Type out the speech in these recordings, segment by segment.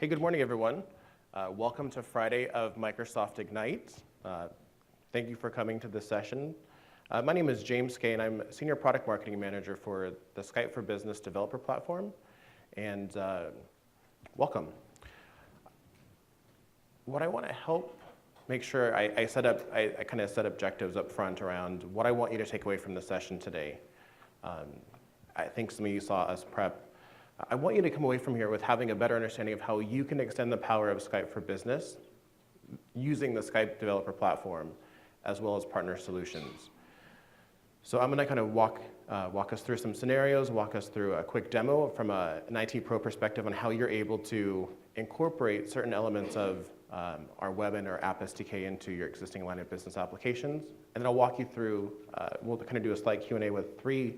Hey, good morning, everyone. Welcome to Friday of Microsoft Ignite. Thank you for coming to this session. My name is James Kay, and I'm Senior Product Marketing Manager for the Skype for Business developer platform. And welcome. What I want to help make sure I kind of set objectives up front around what I want you to take away from the session today. I think some of you saw us prep. I want you to come away from here with having a better understanding of how you can extend the power of Skype for Business using the Skype developer platform, as well as partner solutions. So I'm going to kind of walk us through some scenarios, walk us through a quick demo from an IT pro perspective on how you're able to incorporate certain elements of our web and our app SDK into your existing line of business applications. And then I'll walk you through, we'll kind of do a slight Q&A with 3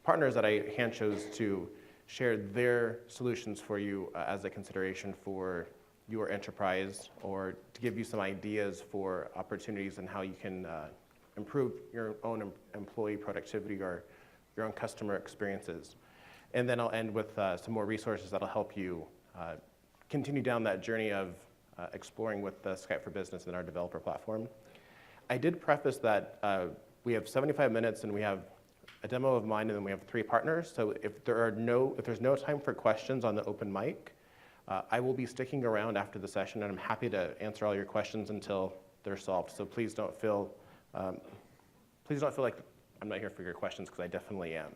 partners that I hand chose to share their solutions for you as a consideration for your enterprise, or to give you some ideas for opportunities and how you can improve your own employee productivity or your own customer experiences. And then I'll end with some more resources that'll help you continue down that journey of exploring with the Skype for Business and our developer platform. I did preface that we have 75 minutes and we have a demo of mine, and then we have 3 partners. So if there's no time for questions on the open mic, I will be sticking around after the session, and I'm happy to answer all your questions until they're solved. So please don't feel like I'm not here for your questions, because I definitely am.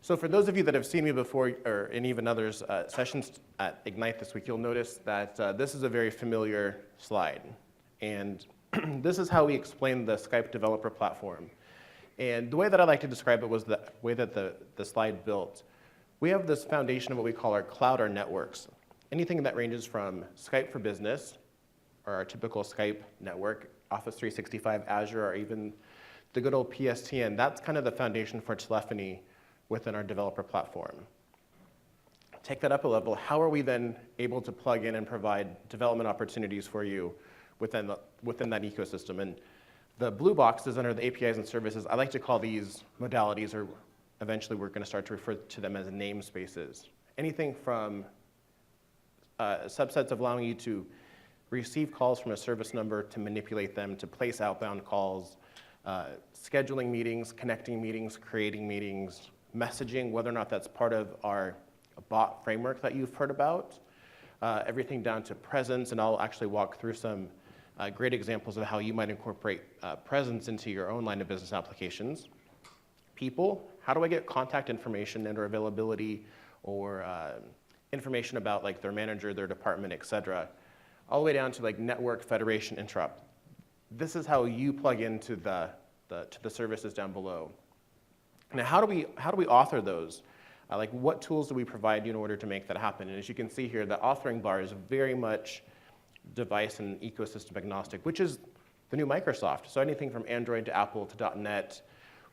So for those of you that have seen me before, or in even others sessions at Ignite this week, you'll notice that this is a very familiar slide. And this is how we explain the Skype developer platform. And the way that I like to describe it was the way that the slide built. We have this foundation of what we call our cloud or networks. Anything that ranges from Skype for Business, or our typical Skype network, Office 365, Azure, or even the good old PSTN. That's kind of the foundation for telephony within our developer platform. Take that up a level. How are we then able to plug in and provide development opportunities for you within that ecosystem? And the blue boxes under the APIs and services, I like to call these modalities, or eventually we're going to start to refer to them as namespaces. Anything from subsets of allowing you to receive calls from a service number, to manipulate them, to place outbound calls, scheduling meetings, connecting meetings, creating meetings, messaging, whether or not that's part of our bot framework that you've heard about, everything down to presence, and I'll actually walk through some great examples of how you might incorporate presence into your own line of business applications. People, how do I get contact information and or availability, or information about like their manager, their department, et cetera, all the way down to like network, federation, interrupt. This is how you plug into the services down below. Now, how do we author those? Like, what tools do we provide you in order to make that happen? And as you can see here, the authoring bar is very much device and ecosystem agnostic, which is the new Microsoft. So anything from Android to Apple to .NET.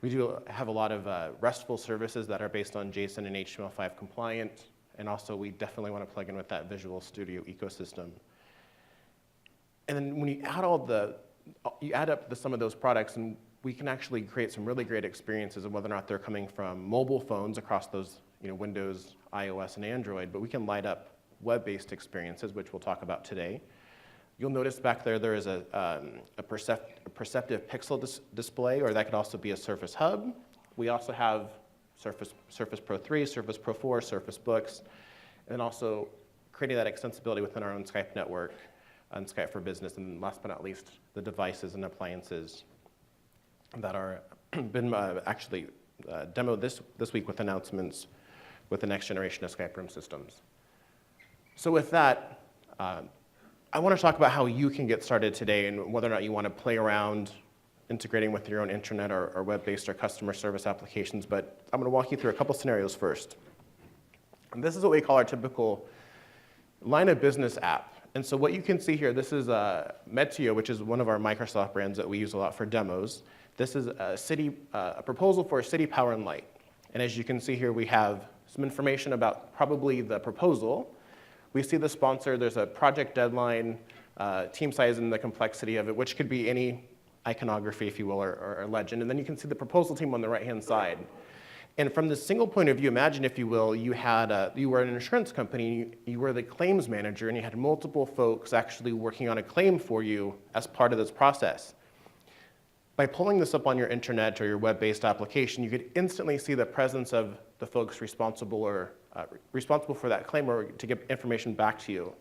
We do have a lot of RESTful services that are based on JSON and HTML5 compliant, and also we definitely want to plug in with that Visual Studio ecosystem. And then when you add up the sum of those products, and we can actually create some really great experiences of whether or not they're coming from mobile phones across those, Windows, iOS, and Android, but we can light up web-based experiences, which we'll talk about today. You'll notice back there is a perceptive pixel display, or that could also be a Surface Hub. We also have Surface Pro 3, Surface Pro 4, Surface Books, and then also creating that extensibility within our own Skype network and Skype for Business, and last but not least, the devices and appliances that are been actually demoed this week with announcements with the next generation of Skype room systems. So with that, I want to talk about how you can get started today, and whether or not you want to play around integrating with your own intranet or web-based or customer service applications, but I'm going to walk you through a couple scenarios first. And this is what we call our typical line of business app. And so what you can see here, this is Meteo, which is one of our Microsoft brands that we use a lot for demos. This is a proposal for City Power and Light. And as you can see here, we have some information about probably the proposal. We see the sponsor, there's a project deadline, team size, and the complexity of it, which could be any iconography, if you will, or legend. And then you can see the proposal team on the right-hand side. And from this single point of view, imagine, if you will, you were an insurance company, you were the claims manager, and you had multiple folks actually working on a claim for you as part of this process. By pulling this up on your internet or your web-based application, you could instantly see the presence of the folks responsible for that claim, or to get information back to you.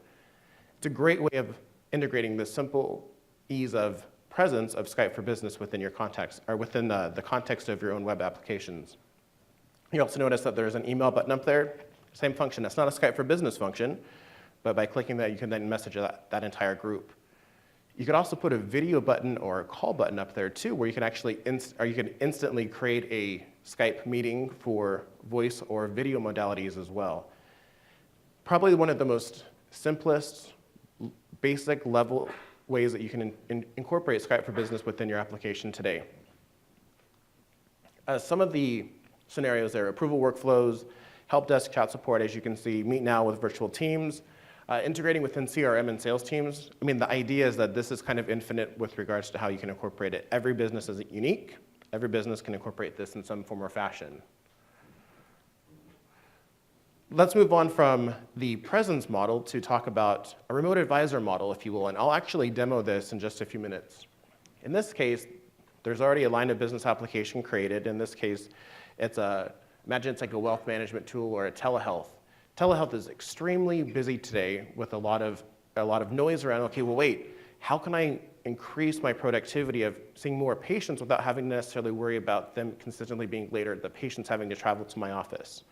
It's a great way of integrating the simple ease of presence of Skype for Business within your context, or within the context of your own web applications. You also notice that there's an email button up there. Same function. It's not a Skype for Business function, but by clicking that, you can then message that entire group. You could also put a video button or a call button up there too, where you can actually you can instantly create a Skype meeting for voice or video modalities as well. Probably one of the most simplest, basic level ways that you can incorporate Skype for Business within your application today. Some of the scenarios there: approval workflows, help desk chat support, as you can see, meet now with virtual teams, integrating within CRM and sales teams. I mean, the idea is that this is kind of infinite with regards to how you can incorporate it. Every business is unique. Every business can incorporate this in some form or fashion. Let's move on from the presence model to talk about a remote advisor model, if you will, and I'll actually demo this in just a few minutes. In this case, there's already a line of business application created. In this case, imagine it's like a wealth management tool or a telehealth. Telehealth is extremely busy today with a lot of noise around. Okay, well, wait, how can I increase my productivity of seeing more patients without having to necessarily worry about them consistently being late or the patients having to travel to my office?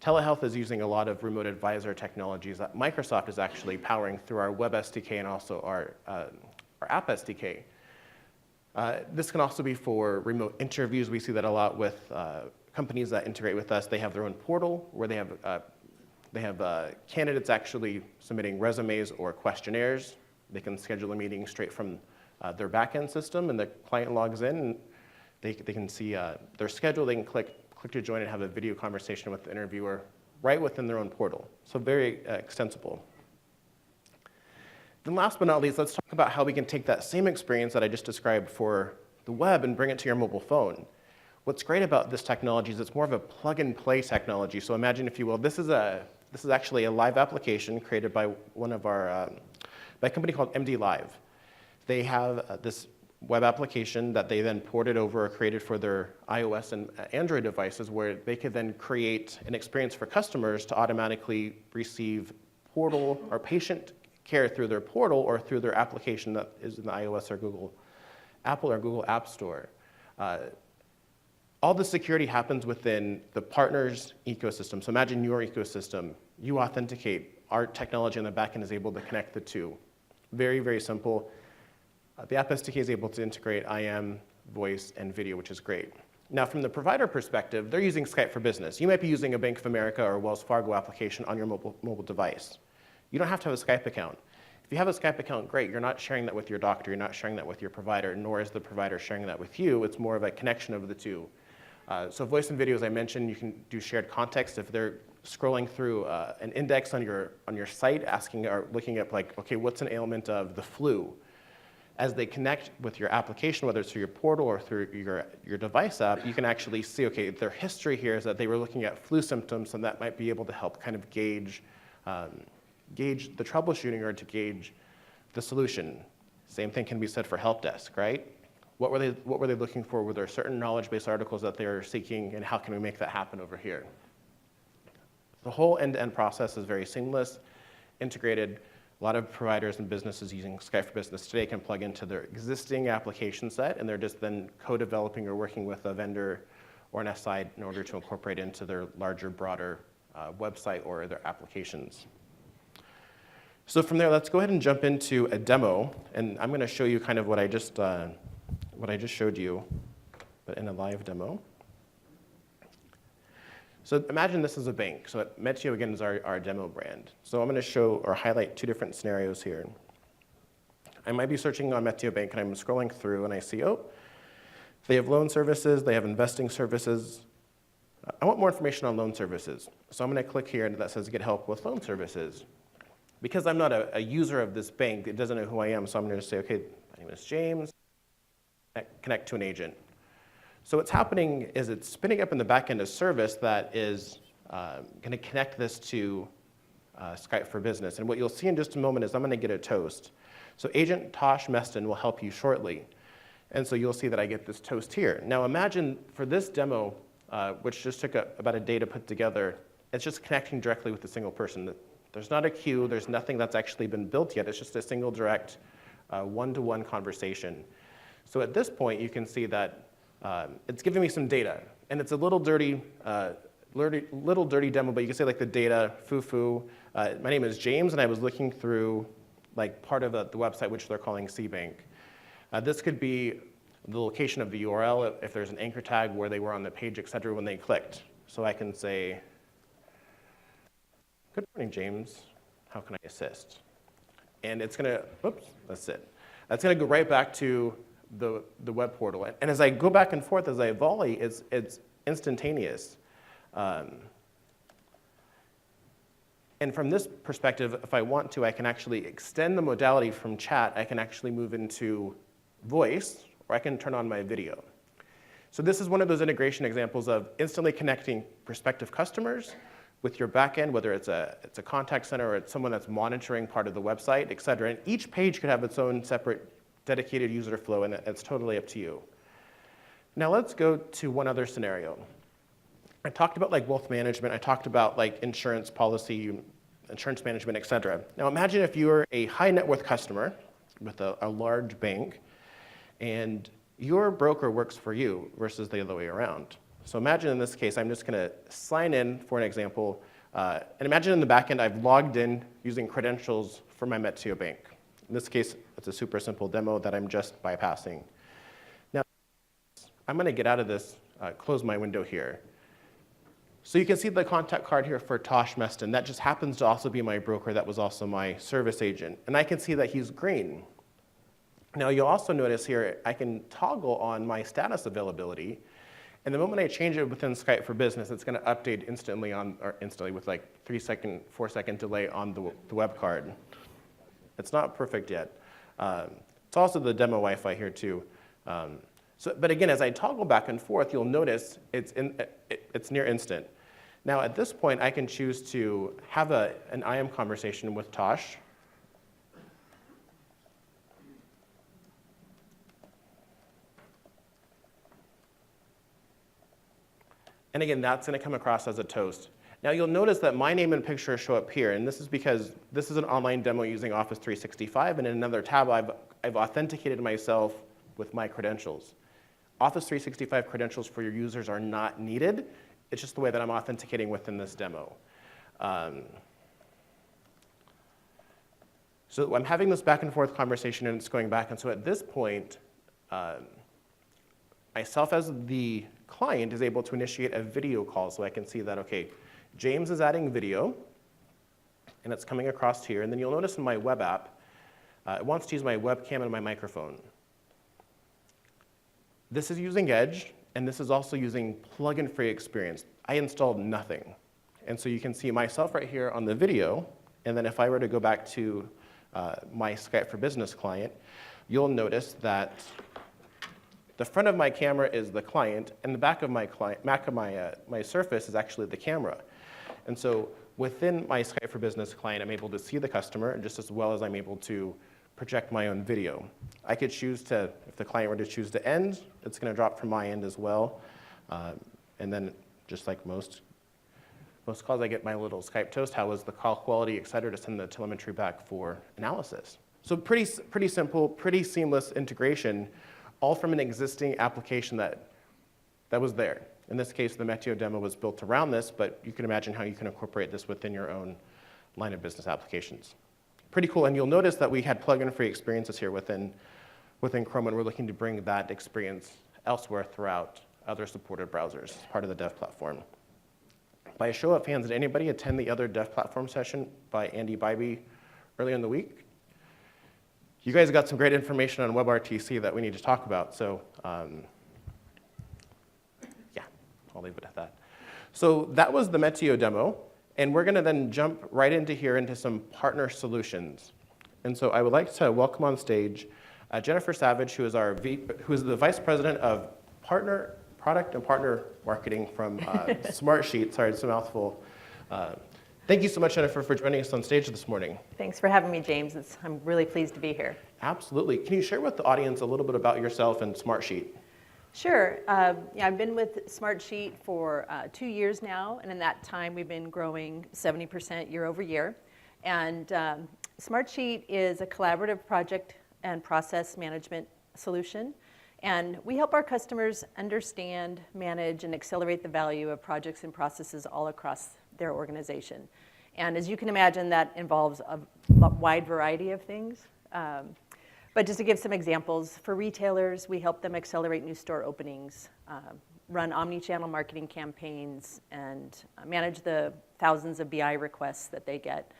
Telehealth is using a lot of remote advisor technologies that Microsoft is actually powering through our web SDK and also our app SDK. This can also be for remote interviews. We see that a lot with companies that integrate with us. They have their own portal where they have candidates actually submitting resumes or questionnaires. They can schedule a meeting straight from their backend system, and the client logs in, and they can see their schedule. They can click to join and have a video conversation with the interviewer right within their own portal. So very extensible. Then last but not least, let's talk about how we can take that same experience that I just described for the web and bring it to your mobile phone. What's great about this technology is it's more of a plug-and-play technology. So imagine, if you will, this is actually a live application created by by a company called MD Live. They have this web application that they then ported over or created for their iOS and Android devices, where they could then create an experience for customers to automatically receive portal or patient care through their portal or through their application that is in the iOS or Apple or Google App Store. All the security happens within the partner's ecosystem. So imagine your ecosystem. You authenticate. Our technology on the back end is able to connect the two. Very, very simple. The app SDK is able to integrate IM, voice, and video, which is great. Now, from the provider perspective, they're using Skype for Business. You might be using a Bank of America or Wells Fargo application on your mobile device. You don't have to have a Skype account. If you have a Skype account, great. You're not sharing that with your doctor. You're not sharing that with your provider, nor is the provider sharing that with you. It's more of a connection of the two. So voice and video, as I mentioned, you can do shared context. If they're scrolling through an index on your site, asking or looking at, like, okay, what's an ailment of the flu? As they connect with your application, whether it's through your portal or through your device app, you can actually see, okay, their history here is that they were looking at flu symptoms, and that might be able to help kind of gauge the troubleshooting or to gauge the solution. Same thing can be said for help desk, right? What were they looking for? Were there certain knowledge-based articles that they were seeking, and how can we make that happen over here? The whole end-to-end process is very seamless, integrated. A lot of providers and businesses using Skype for Business today can plug into their existing application set, and they're just then co-developing or working with a vendor or an SI in order to incorporate into their larger, broader website or their applications. So from there, let's go ahead and jump into a demo, and I'm going to show you kind of what I just showed you, but in a live demo. So imagine this is a bank. So Meteo, again, is our demo brand. So I'm going to show or highlight two different scenarios here. I might be searching on Meteo Bank, and I'm scrolling through, and I see, oh, they have loan services, they have investing services. I want more information on loan services. So I'm going to click here, and that says get help with loan services. Because I'm not a user of this bank, it doesn't know who I am, so I'm going to say, okay, my name is James, connect to an agent. So what's happening is it's spinning up in the back end a service that is going to connect this to Skype for Business. And what you'll see in just a moment is I'm going to get a toast. So Agent Tosh Meston will help you shortly. And so you'll see that I get this toast here. Now imagine for this demo, which just took about a day to put together, it's just connecting directly with a single person. There's not a queue. There's nothing that's actually been built yet. It's just a single direct one-to-one conversation. So at this point, you can see that it's giving me some data. And it's a little dirty demo, but you can say like the data, foo-foo. My name is James, and I was looking through like part of the website, which they're calling CBank. This could be the location of the URL, if there's an anchor tag, where they were on the page, et cetera, when they clicked. So I can say, good morning, James. How can I assist? And it's going to, oops, that's it. That's going to go right back to the web portal. And as I go back and forth, as I volley, it's instantaneous. And from this perspective, if I want to, I can actually extend the modality from chat. I can actually move into voice, or I can turn on my video. So this is one of those integration examples of instantly connecting prospective customers with your backend, whether it's a contact center or it's someone that's monitoring part of the website, et cetera. And each page could have its own separate dedicated user flow, and it's totally up to you. Now let's go to one other scenario. I talked about like wealth management. I talked about like insurance policy, insurance management, et cetera. Now imagine if you're a high net worth customer with a large bank, and your broker works for you versus the other way around. So imagine in this case, I'm just going to sign in for an example. And imagine in the back end, I've logged in using credentials for my Metio bank. In this case, it's a super simple demo that I'm just bypassing. Now, I'm going to get out of this, close my window here. So you can see the contact card here for Tosh Meston. That just happens to also be my broker. That was also my service agent. And I can see that he's green. Now, you'll also notice here, I can toggle on my status availability. And the moment I change it within Skype for Business, it's going to update instantly with like 3-second, 4-second delay on the web card. It's not perfect yet. It's also the demo Wi-Fi here too. But again, as I toggle back and forth, you'll notice it's near instant. Now at this point, I can choose to have an IM conversation with Tosh. And again, that's going to come across as a toast. Now you'll notice that my name and picture show up here, and this is because this is an online demo using Office 365, and in another tab, I've authenticated myself with my credentials. Office 365 credentials for your users are not needed. It's just the way that I'm authenticating within this demo. So I'm having this back and forth conversation, and it's going back, and so at this point, myself as the client is able to initiate a video call, so I can see that, okay, James is adding video, and it's coming across here. And then you'll notice in my web app, it wants to use my webcam and my microphone. This is using Edge, and this is also using plug-in free experience. I installed nothing. And so you can see myself right here on the video, and then if I were to go back to my Skype for Business client, you'll notice that the front of my camera is the client, and the back of my my Surface is actually the camera. And so within my Skype for Business client, I'm able to see the customer just as well as I'm able to project my own video. I could choose to, if the client were to choose to end, it's going to drop from my end as well. And then just like most calls, I get my little Skype toast, how was the call quality, et cetera, to send the telemetry back for analysis. So pretty simple, pretty seamless integration, all from an existing application that was there. In this case, the Metio demo was built around this, but you can imagine how you can incorporate this within your own line of business applications. Pretty cool, and you'll notice that we had plug-in free experiences here within Chrome, and we're looking to bring that experience elsewhere throughout other supported browsers, part of the dev platform. By a show of hands, did anybody attend the other dev platform session by Andy Bybee earlier in the week? You guys got some great information on WebRTC that we need to talk about, so yeah, I'll leave it at that. So that was the Metio demo, and we're gonna then jump right into here into some partner solutions. And so I would like to welcome on stage Jennifer Savage, who is the Vice President of Partner Product and Partner Marketing from Smartsheet. Sorry, it's a mouthful. Thank you so much, Jennifer, for joining us on stage this morning. Thanks for having me, James. I'm really pleased to be here. Absolutely. Can you share with the audience a little bit about yourself and Smartsheet? Sure. I've been with Smartsheet for 2 years now, and in that time we've been growing 70% year over year. And Smartsheet is a collaborative project and process management solution. And we help our customers understand, manage, and accelerate the value of projects and processes all across their organization. And as you can imagine, that involves a wide variety of things. But just to give some examples, for retailers, we help them accelerate new store openings, run omni-channel marketing campaigns, and manage the thousands of BI requests that they get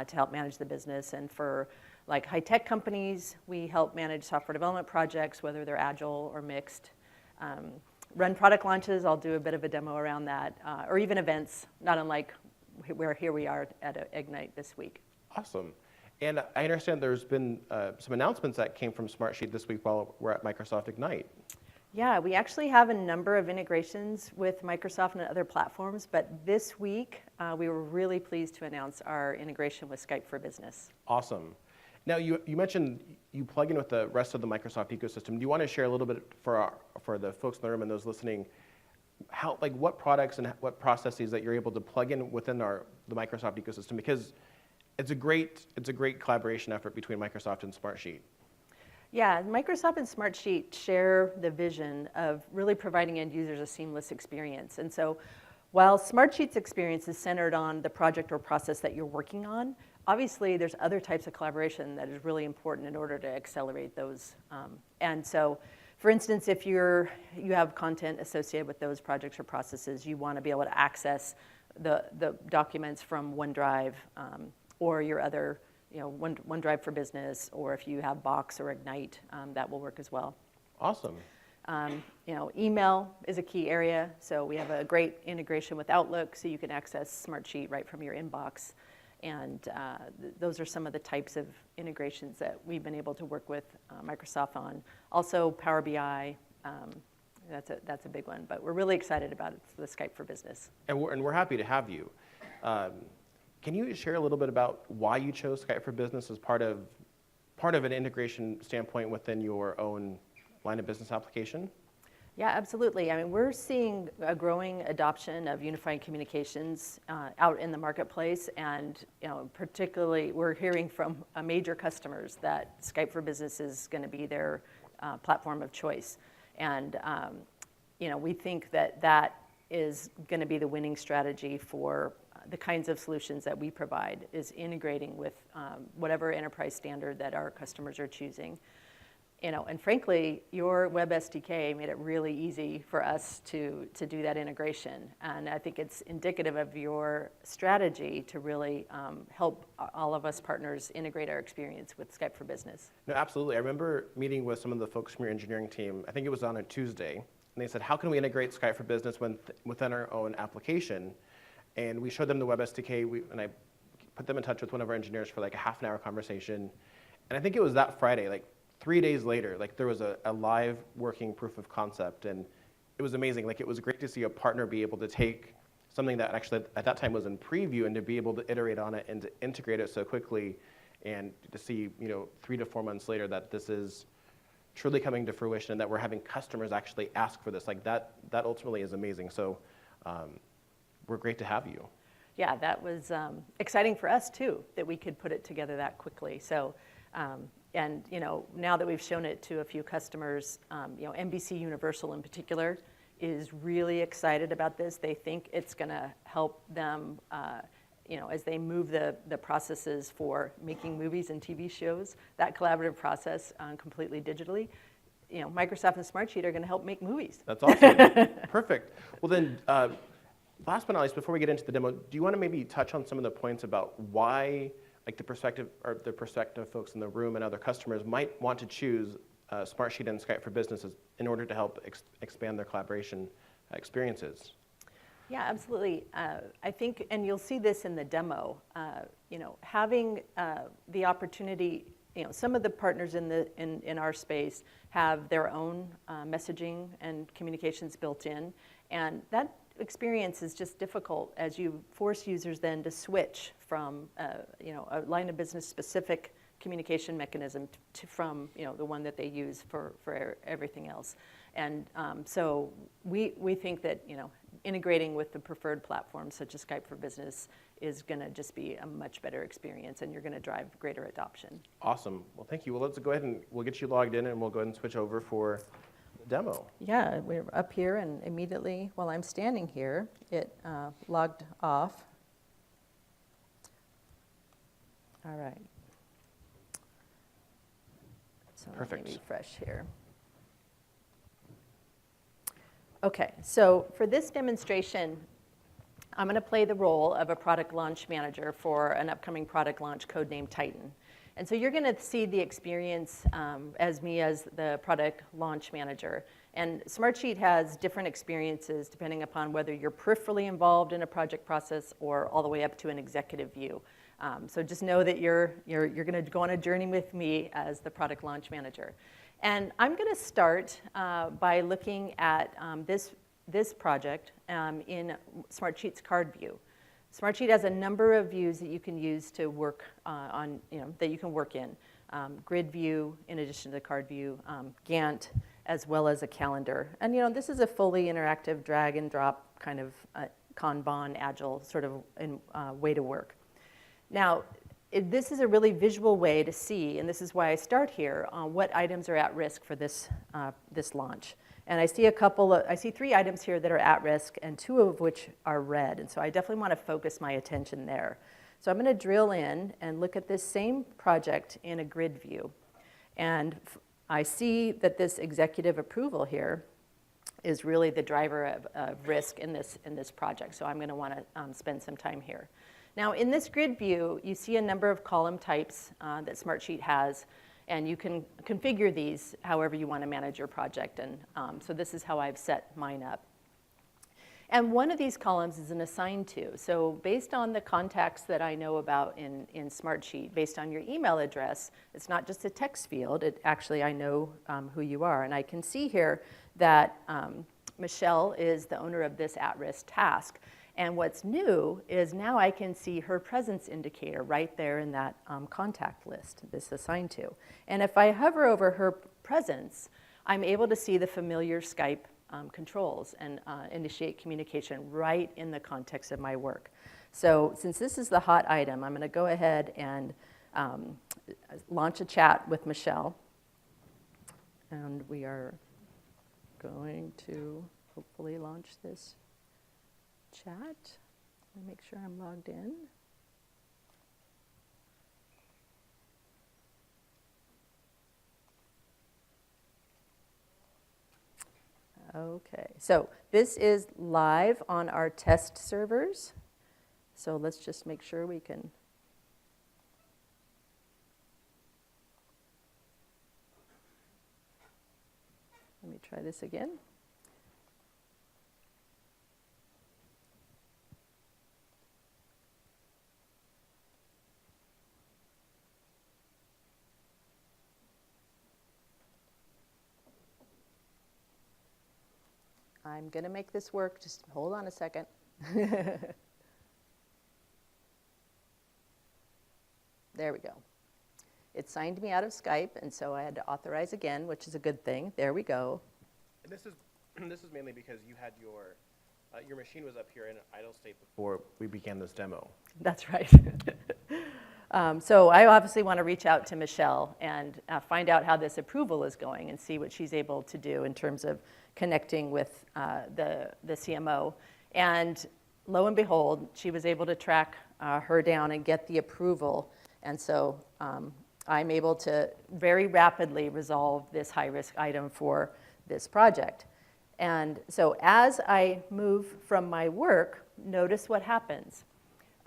to help manage the business. And for like high-tech companies, we help manage software development projects, whether they're agile or mixed. Run product launches, I'll do a bit of a demo around that, or even events, not unlike where here we are at Ignite this week. Awesome. And I understand there's been some announcements that came from Smartsheet this week while we're at Microsoft Ignite. Yeah, we actually have a number of integrations with Microsoft and other platforms, but this week we were really pleased to announce our integration with Skype for Business. Awesome. Now, you mentioned you plug in with the rest of the Microsoft ecosystem. Do you want to share a little bit for the folks in the room and those listening, what products and what processes that you're able to plug in within the Microsoft ecosystem? Because it's a great collaboration effort between Microsoft and Smartsheet. Yeah, Microsoft and Smartsheet share the vision of really providing end users a seamless experience. And so while Smartsheet's experience is centered on the project or process that you're working on, obviously there's other types of collaboration that is really important in order to accelerate those. And so, for instance, if you have content associated with those projects or processes, you want to be able to access the documents from OneDrive or your other, OneDrive for Business, or if you have Box or Ignite, that will work as well. Awesome. Email is a key area. So we have a great integration with Outlook, so you can access Smartsheet right from your inbox. And those are some of the types of integrations that we've been able to work with Microsoft on. Also, Power BI, that's a big one. But we're really excited about it, the Skype for Business. And we're happy to have you. Can you share a little bit about why you chose Skype for Business as part of an integration standpoint within your own line of business application? Yeah, absolutely. I mean, we're seeing a growing adoption of unified communications out in the marketplace, and particularly we're hearing from major customers that Skype for Business is going to be their platform of choice, and we think that is going to be the winning strategy for the kinds of solutions that we provide, is integrating with whatever enterprise standard that our customers are choosing. And frankly, your web SDK made it really easy for us to do that integration. And I think it's indicative of your strategy to really help all of us partners integrate our experience with Skype for Business. No, absolutely. I remember meeting with some of the folks from your engineering team. I think it was on a Tuesday. And they said, how can we integrate Skype for Business within our own application? And we showed them the web SDK, and I put them in touch with one of our engineers for like a half-an-hour conversation. And I think it was that Friday, like 3 days later, like there was a live working proof of concept, and it was amazing. Like it was great to see a partner be able to take something that actually at that time was in preview and to be able to iterate on it and to integrate it so quickly, and to see 3 to 4 months later that this is truly coming to fruition and that we're having customers actually ask for this. Like that ultimately is amazing. So we're great to have you. Yeah, that was exciting for us too, that we could put it together that quickly. So. And now that we've shown it to a few customers, NBC Universal in particular is really excited about this. They think it's going to help them, as they move the processes for making movies and TV shows, that collaborative process completely digitally. Microsoft and Smartsheet are going to help make movies. That's awesome. Perfect. Well then, last but not least, before we get into the demo, do you want to maybe touch on some of the points about why, like the prospective folks in the room and other customers might want to choose Smartsheet and Skype for Business in order to help expand their collaboration experiences? Yeah, absolutely. I think, and you'll see this in the demo, having the opportunity some of the partners in our space have their own messaging and communications built in, and that experience is just difficult as you force users then to switch from a line of business specific communication mechanism from the one that they use for everything else. And so we think that integrating with the preferred platforms such as Skype for Business is going to just be a much better experience, and you're going to drive greater adoption. Awesome. Well, thank you. Well, let's go ahead and we'll get you logged in, and we'll go ahead and switch over for the demo. Yeah, we're up here, and immediately while I'm standing here, it logged off. All right. So Perfect. Let me refresh here. Okay, so for this demonstration, I'm going to play the role of a product launch manager for an upcoming product launch codenamed Titan. And so you're going to see the experience as the product launch manager. And Smartsheet has different experiences depending upon whether you're peripherally involved in a project process or all the way up to an executive view. So just know that you're going to go on a journey with me as the product launch manager. And I'm going to start by looking at this project in Smartsheet's card view. Smartsheet has a number of views that you can use to work that you can work in. Grid view, in addition to the card view, Gantt, as well as a calendar. And this is a fully interactive drag and drop kind of Kanban, agile sort of way to work. Now, this is a really visual way to see, and this is why I start here, what items are at risk for this launch. And I see 3 items here that are at risk, and 2 of which are red. And so I definitely want to focus my attention there. So I'm going to drill in and look at this same project in a grid view. And I see that this executive approval here is really the driver of risk in this project. So I'm going to want to spend some time here. Now, in this grid view, you see a number of column types that Smartsheet has, and you can configure these however you want to manage your project. And so this is how I've set mine up. And one of these columns is an assigned to. So based on the contacts that I know about in Smartsheet, based on your email address, it's not just a text field. Actually, I know who you are. And I can see here that Michelle is the owner of this at-risk task. And what's new is now I can see her presence indicator right there in that contact list, this assigned to. And if I hover over her presence, I'm able to see the familiar Skype controls and initiate communication right in the context of my work. So since this is the hot item, I'm going to go ahead and launch a chat with Michelle. And we are going to hopefully launch this chat. Let me make sure I'm logged in. Okay, so this is live on our test servers. So let's just make sure we can. Let me try this again. I'm going to make this work. Just hold on a second. There we go. It signed me out of Skype, and so I had to authorize again, which is a good thing. There we go. And this is mainly because you had your machine was up here in an idle state before we began this demo. That's right. So I obviously want to reach out to Michelle and find out how this approval is going and see what she's able to do in terms of connecting with the CMO. And lo and behold, she was able to track her down and get the approval. And so I'm able to very rapidly resolve this high-risk item for this project. And so as I move from my work, notice what happens.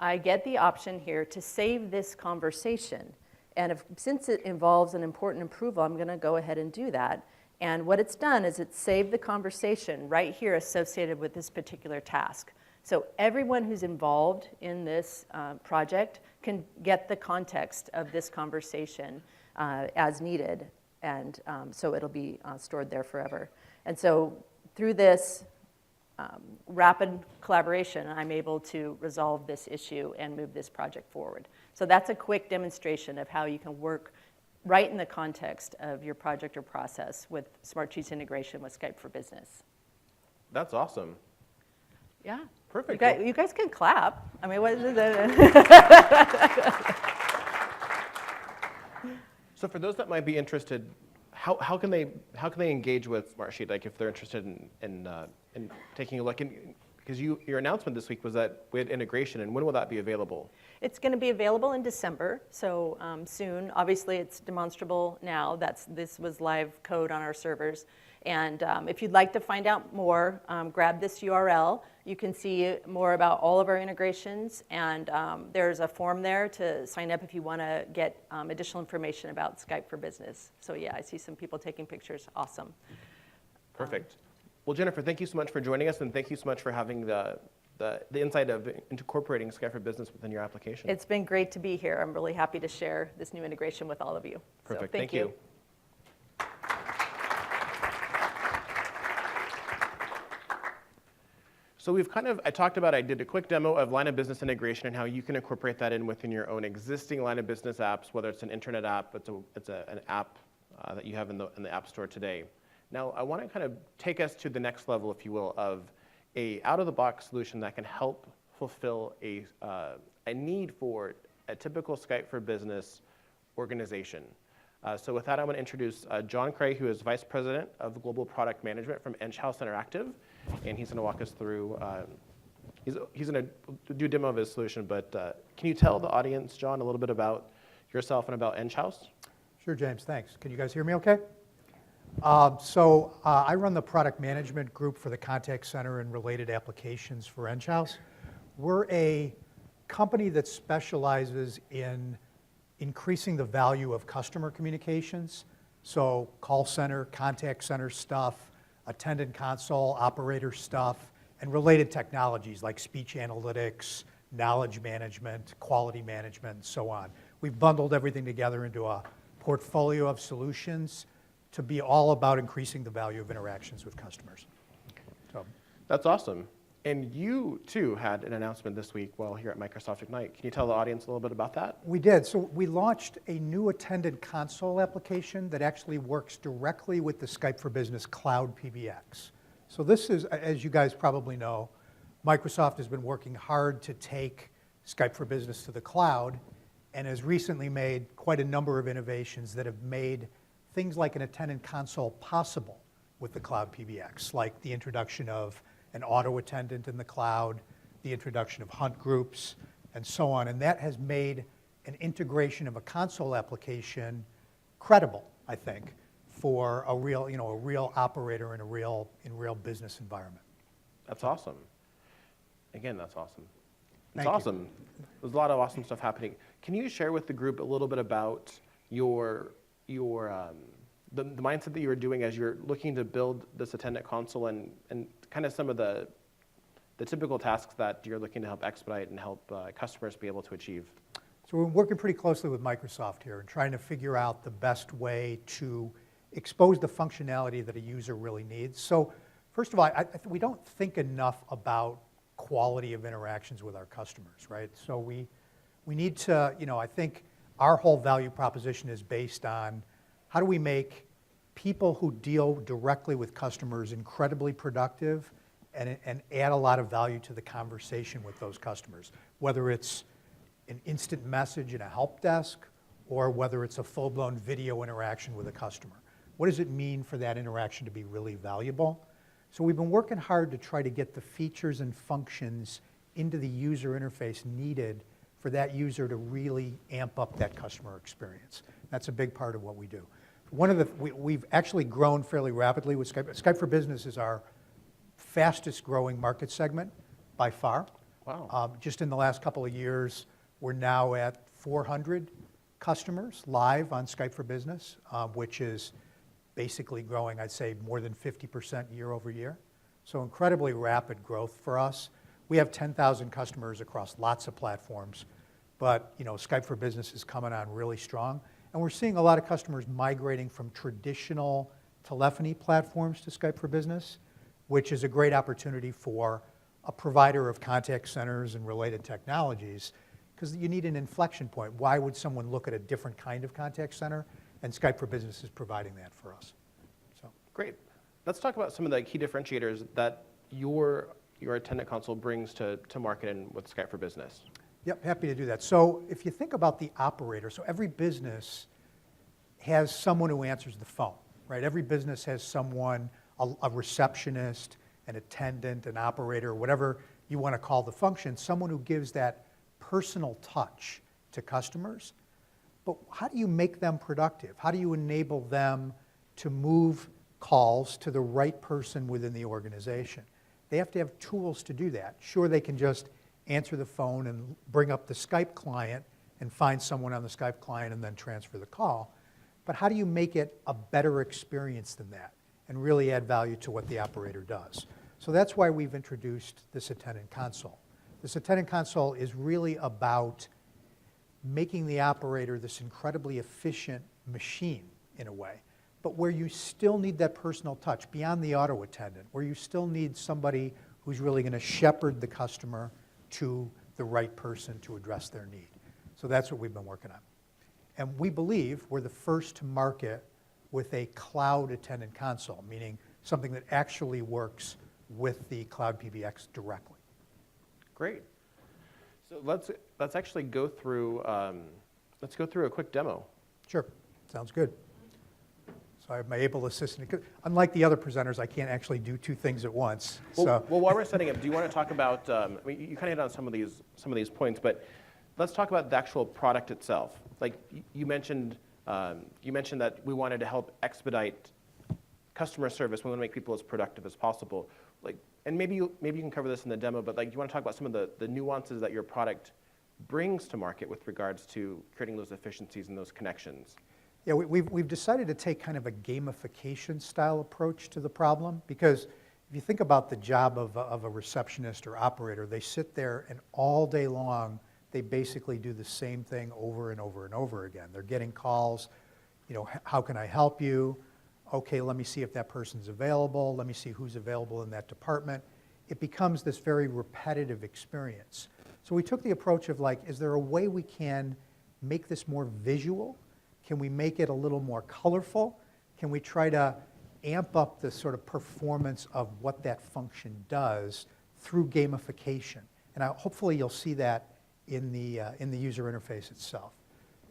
I get the option here to save this conversation. And since it involves an important approval, I'm going to go ahead and do that. And what it's done is it's saved the conversation right here associated with this particular task. So everyone who's involved in this project can get the context of this conversation as needed, and so it'll be stored there forever. And so through this rapid collaboration, I'm able to resolve this issue and move this project forward. So that's a quick demonstration of how you can work right in the context of your project or process with Smartsheet's integration with Skype for Business. That's awesome. Yeah. Perfect. You guys can clap. I mean, what is it? So for those that might be interested, how can they engage with Smartsheet? Like if they're interested in taking a look, because your announcement this week was that we had integration, and when will that be available? It's going to be available in December, so soon. Obviously, it's demonstrable now. This was live code on our servers. And if you'd like to find out more, grab this URL. You can see more about all of our integrations, and there's a form there to sign up if you want to get additional information about Skype for Business. So yeah, I see some people taking pictures. Awesome. Perfect. Well, Jennifer, thank you so much for joining us, and thank you so much for having the insight of incorporating Skype for Business within your application. It's been great to be here. I'm really happy to share this new integration with all of you. Perfect. So, thank you. So I did a quick demo of line of business integration and how you can incorporate that in within your own existing line of business apps, whether it's an internet app, it's an app that you have in the App Store today. Now, I want to kind of take us to the next level, if you will, of a out-of-the-box solution that can help fulfill a need for a typical Skype for Business organization. So with that, I'm going to introduce John Cray, who is Vice President of Global Product Management from House Interactive, and he's going to walk us through, he's going to do a demo of his solution, but can you tell the audience, John, a little bit about yourself and about House? Sure, James, thanks. Can you guys hear me okay? I run the product management group for the contact center and related applications for House. We're a company that specializes in increasing the value of customer communications. So call center, contact center stuff, attendant console, operator stuff, and related technologies like speech analytics, knowledge management, quality management, and so on. We've bundled everything together into a portfolio of solutions to be all about increasing the value of interactions with customers. So. That's awesome. And you, too, had an announcement this week while here at Microsoft Ignite. Can you tell the audience a little bit about that? We did. So we launched a new attendant console application that actually works directly with the Skype for Business Cloud PBX. So this is, as you guys probably know, Microsoft has been working hard to take Skype for Business to the cloud and has recently made quite a number of innovations that have made things like an attendant console possible with the cloud PBX, like the introduction of an auto attendant in the cloud, the introduction of hunt groups, and so on. And that has made an integration of a console application credible, I think, for a real operator in a real business environment. That's awesome. Again, that's awesome. It's Thank you. awesome. There's a lot of awesome stuff happening. Can you share with the group a little bit about the mindset that you were doing as you're looking to build this attendant console and kind of some of the typical tasks that you're looking to help expedite and help customers be able to achieve? So we're working pretty closely with Microsoft here and trying to figure out the best way to expose the functionality that a user really needs. So first of all, we don't think enough about quality of interactions with our customers, right? So we need to, I think our whole value proposition is based on how do we make people who deal directly with customers incredibly productive and add a lot of value to the conversation with those customers, whether it's an instant message in a help desk or whether it's a full-blown video interaction with a customer. What does it mean for that interaction to be really valuable? So we've been working hard to try to get the features and functions into the user interface needed for that user to really amp up that customer experience. That's a big part of what we do. We've actually grown fairly rapidly with Skype. Skype for Business is our fastest growing market segment by far. Wow. Just in the last couple of years, we're now at 400 customers live on Skype for Business, which is basically growing, I'd say, more than 50% year over year. So incredibly rapid growth for us. We have 10,000 customers across lots of platforms, but Skype for Business is coming on really strong. And we're seeing a lot of customers migrating from traditional telephony platforms to Skype for Business, which is a great opportunity for a provider of contact centers and related technologies, because you need an inflection point. Why would someone look at a different kind of contact center? And Skype for Business is providing that for us. So. Great. Let's talk about some of the key differentiators that your attendant console brings to market and with Skype for Business. Yep, happy to do that. So if you think about the operator, so every business has someone who answers the phone, right? Every business has someone, a receptionist, an attendant, an operator, whatever you want to call the function, someone who gives that personal touch to customers. But how do you make them productive? How do you enable them to move calls to the right person within the organization? They have to have tools to do that. Sure, they can just answer the phone and bring up the Skype client and find someone on the Skype client and then transfer the call. But how do you make it a better experience than that and really add value to what the operator does? So that's why we've introduced this attendant console. This attendant console is really about making the operator this incredibly efficient machine in a way, but where you still need that personal touch beyond the auto attendant, where you still need somebody who's really going to shepherd the customer to the right person to address their need. So that's what we've been working on. And we believe we're the first to market with a cloud attendant console, meaning something that actually works with the Cloud PBX directly. Great. So let's actually go through a quick demo. Sure, sounds good. So I have my able assistant. Unlike the other presenters, I can't actually do two things at once. Well, while we're setting up, do you want to talk about? You kind of hit on some of these points, but let's talk about the actual product itself. Like you mentioned that we wanted to help expedite customer service. We want to make people as productive as possible. And maybe you can cover this in the demo, but do you want to talk about some of the nuances that your product brings to market with regards to creating those efficiencies and those connections? Yeah, we've decided to take kind of a gamification style approach to the problem, because if you think about the job of a receptionist or operator, they sit there and all day long they basically do the same thing over and over and over again. They're getting calls, how can I help you? Okay, let me see if that person's available. Let me see who's available in that department. It becomes this very repetitive experience. So we took the approach of is there a way we can make this more visual? Can we make it a little more colorful? Can we try to amp up the sort of performance of what that function does through gamification? And hopefully you'll see that in the user interface itself.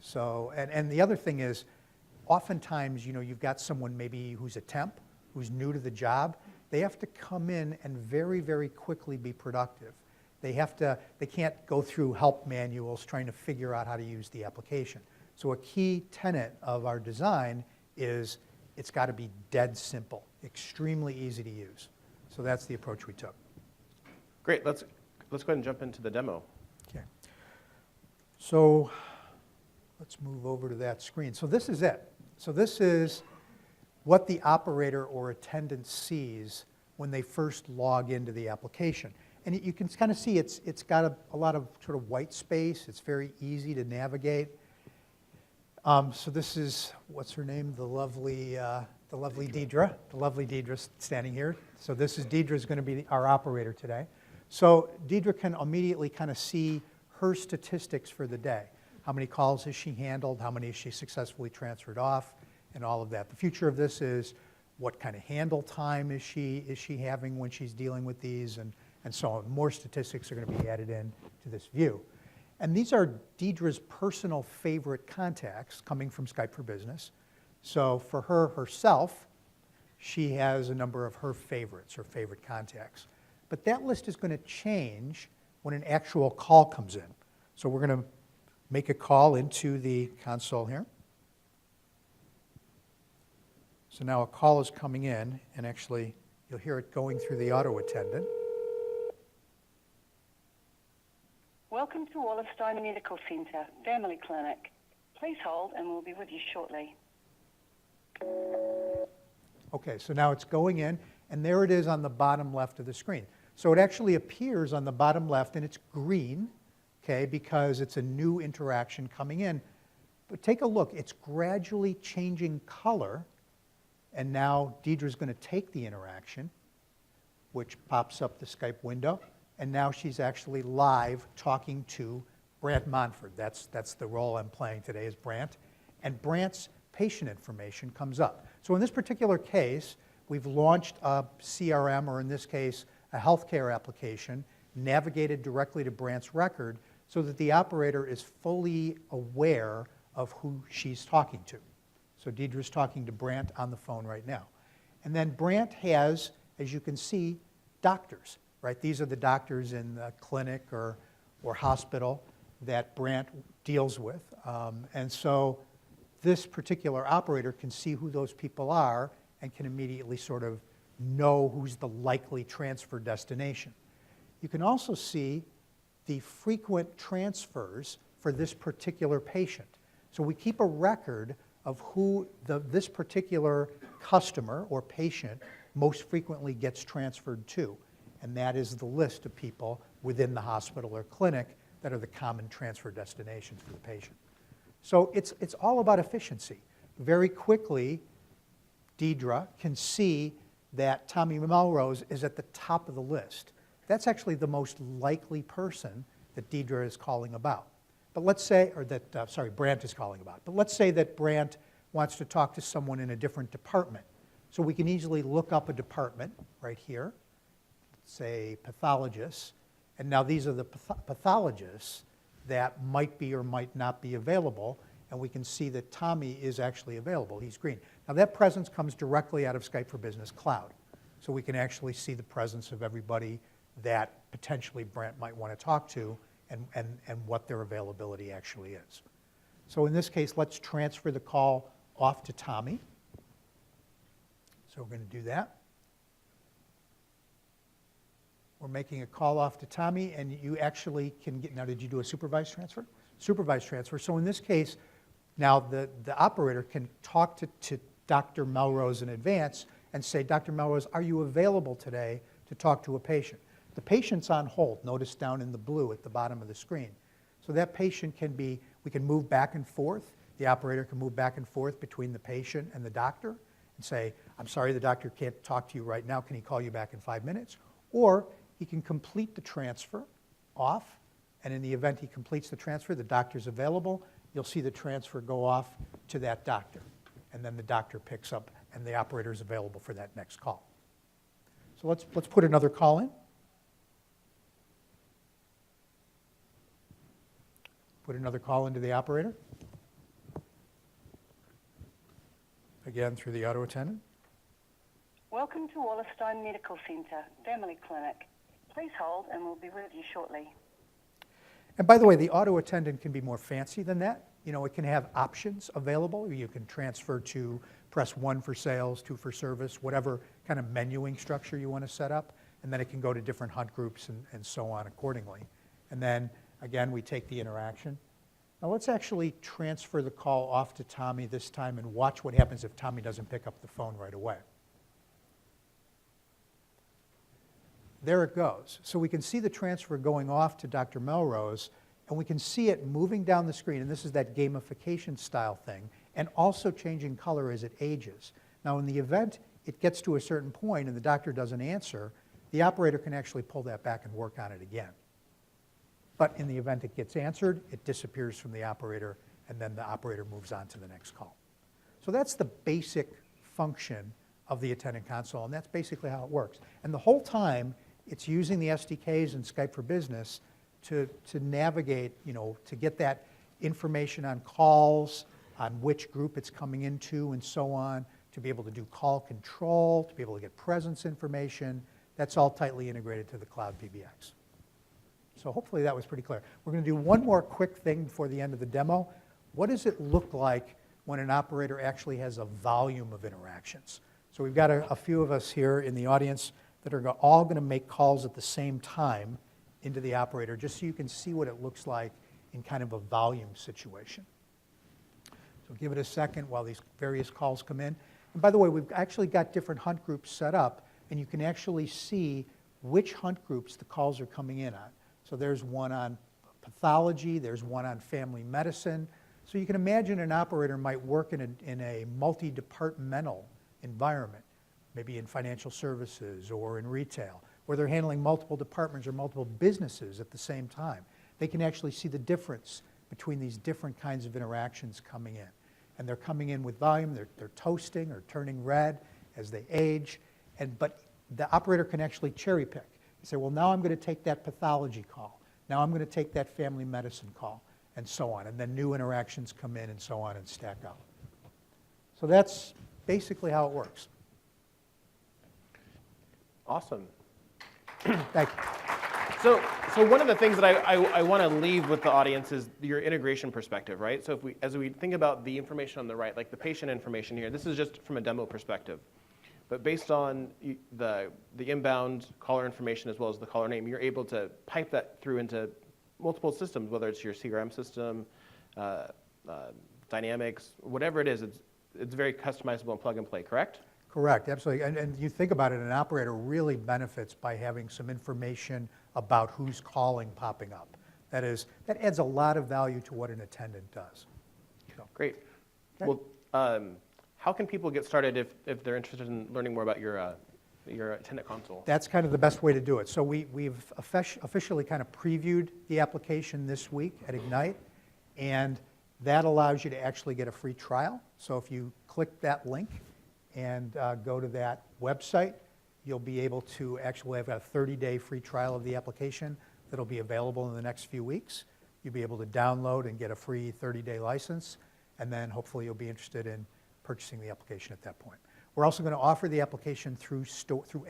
So, and the other thing is, oftentimes, you've got someone maybe who's a temp, who's new to the job. They have to come in and very, very quickly be productive. They can't go through help manuals trying to figure out how to use the application. So a key tenet of our design is it's got to be dead simple, extremely easy to use. So that's the approach we took. Great. Let's go ahead and jump into the demo. Okay. So let's move over to that screen. So this is it. So this is what the operator or attendant sees when they first log into the application. And you can kind of see it's got a lot of sort of white space. It's very easy to navigate. So this is, what's her name? The lovely Deidre. The lovely Deidre standing here. So this is Deidre's going to be our operator today. So Deidre can immediately kind of see her statistics for the day. How many calls has she handled? How many has she successfully transferred off? And all of that. The future of this is what kind of handle time is she having when she's dealing with these, and so on. More statistics are going to be added in to this view. And these are Deidre's personal favorite contacts coming from Skype for Business. So for her herself, she has a number of her favorites, her favorite contacts. But that list is going to change when an actual call comes in. So we're going to make a call into the console here. So now a call is coming in, and actually you'll hear it going through the auto attendant. Welcome to Wallerstein Medical Center, Family Clinic. Please hold and we'll be with you shortly. Okay, so now it's going in, and there it is on the bottom left of the screen. So it actually appears on the bottom left, and it's green, okay, because it's a new interaction coming in. But take a look, it's gradually changing color, and now Deidre's going to take the interaction, which pops up the Skype window, and now she's actually live talking to Brant Monford. That's the role I'm playing today, is Brant. And Brant's patient information comes up. So in this particular case, we've launched a CRM, or in this case, a healthcare application, navigated directly to Brant's record so that the operator is fully aware of who she's talking to. So Deidre's talking to Brant on the phone right now. And then Brant has, as you can see, doctors, right? These are the doctors in the clinic or hospital that Brant deals with. And so this particular operator can see who those people are and can immediately sort of know who's the likely transfer destination. You can also see the frequent transfers for this particular patient. So we keep a record of who this particular customer or patient most frequently gets transferred to. And that is the list of people within the hospital or clinic that are the common transfer destinations for the patient. So it's all about efficiency. Very quickly, Deidre can see that Tommy Melrose is at the top of the list. That's actually the most likely person that Deidre is calling about. But let's say, or that, Brant is calling about. But let's say that Brant wants to talk to someone in a different department. So we can easily look up a department right here, say pathologists, and now these are the pathologists that might be or might not be available, and we can see that Tommy is actually available. He's green. Now that presence comes directly out of Skype for Business Cloud, so we can actually see the presence of everybody that potentially Brant might want to talk to and what their availability actually is. So in this case, let's transfer the call off to Tommy. So we're going to do that. We're making a call off to Tommy, and you actually can get, now did you do a supervised transfer? Supervised transfer. So in this case, now the operator can talk to Dr. Melrose in advance and say, Dr. Melrose, are you available today to talk to a patient? The patient's on hold, notice down in the blue at the bottom of the screen. So that patient can be, we can move back and forth. The operator can move back and forth between the patient and the doctor and say, I'm sorry, the doctor can't talk to you right now. Can he call you back in 5 minutes? Or he can complete the transfer off, and in the event he completes the transfer, the doctor's available, you'll see the transfer go off to that doctor. And then the doctor picks up, and the operator's available for that next call. So let's put another call in. Put another call into the operator. Again, through the auto attendant. Welcome to Wallerstein Medical Center, Family Clinic. Please hold and we'll be with you shortly. And by the way, the auto attendant can be more fancy than that. You know, it can have options available. You can transfer to press 1 for sales, 2 for service, whatever kind of menuing structure you want to set up. And then it can go to different hunt groups and so on accordingly. And then, again, we take the interaction. Now let's actually transfer the call off to Tommy this time and watch what happens if Tommy doesn't pick up the phone right away. There it goes. So we can see the transfer going off to Dr. Melrose, and we can see it moving down the screen, and this is that gamification style thing, and also changing color as it ages. Now in the event it gets to a certain point and the doctor doesn't answer, the operator can actually pull that back and work on it again. But in the event it gets answered, it disappears from the operator, and then the operator moves on to the next call. So that's the basic function of the attendant console, and that's basically how it works. And the whole time, it's using the SDKs in Skype for Business to navigate, you know, to get that information on calls, on which group it's coming into, and so on, to be able to do call control, to be able to get presence information. That's all tightly integrated to the cloud PBX. So hopefully that was pretty clear. We're going to do one more quick thing before the end of the demo. What does it look like when an operator actually has a volume of interactions? So we've got a few of us here in the audience that are all going to make calls at the same time into the operator, just so you can see what it looks like in kind of a volume situation. So give it a second while these various calls come in. And by the way, we've actually got different hunt groups set up, and you can actually see which hunt groups the calls are coming in on. So there's one on pathology, there's one on family medicine. So you can imagine an operator might work in a multi-departmental environment, maybe in financial services or in retail, where they're handling multiple departments or multiple businesses at the same time. They can actually see the difference between these different kinds of interactions coming in. And they're coming in with volume, they're toasting or turning red as they age, but the operator can actually cherry pick. Say, well, now I'm going to take that pathology call. Now I'm going to take that family medicine call, and so on. And then new interactions come in and so on and stack up. So that's basically how it works. Awesome. Thank you. So one of the things that I want to leave with the audience is your integration perspective, right? So as we think about the information on the right, like the patient information here, this is just from a demo perspective. But based on the inbound caller information as well as the caller name, you're able to pipe that through into multiple systems, whether it's your CRM system, Dynamics, whatever it is, it's very customizable and plug and play, correct? Correct, absolutely. And you think about it, an operator really benefits by having some information about who's calling popping up. That adds a lot of value to what an attendant does. So. Great. Okay. Well, how can people get started if they're interested in learning more about your attendant console? That's kind of the best way to do it. So we've officially kind of previewed the application this week at Ignite, and that allows you to actually get a free trial. So if you click that link and go to that website, you'll be able to actually have a 30-day free trial of the application that'll be available in the next few weeks. You'll be able to download and get a free 30-day license, and then hopefully you'll be interested in purchasing the application at that point. We're also going to offer the application through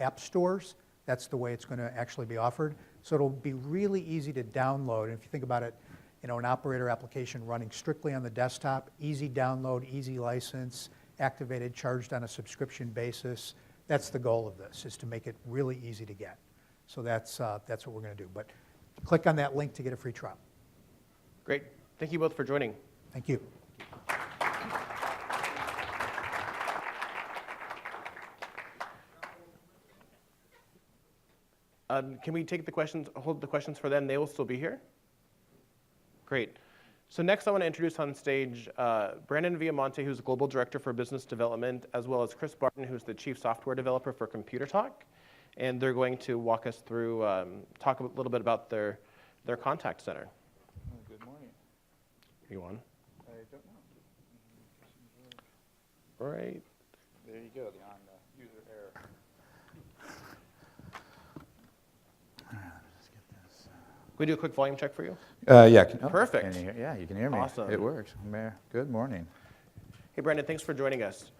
app stores. That's the way it's going to actually be offered. So it'll be really easy to download. And if you think about it, an operator application running strictly on the desktop, easy download, easy license, activated, charged on a subscription basis. That's the goal of this, is to make it really easy to get. So that's what we're going to do. But click on that link to get a free trial. Great. Thank you both for joining. Thank you. Can we take the questions, hold the questions for them? They will still be here? Great. So next I want to introduce on stage Brandon Viamonte, who's Global Director for Business Development, as well as Chris Barton, who's the Chief Software Developer for Computer Talk. And they're going to walk us through, talk a little bit about their contact center. Oh, good morning. You on? I don't know. All right. There you go, the on user error. Can we do a quick volume check for you? Yeah. Perfect. Can you yeah, you can hear me. Awesome. It works. Good morning. Hey, Brandon, thanks for joining us.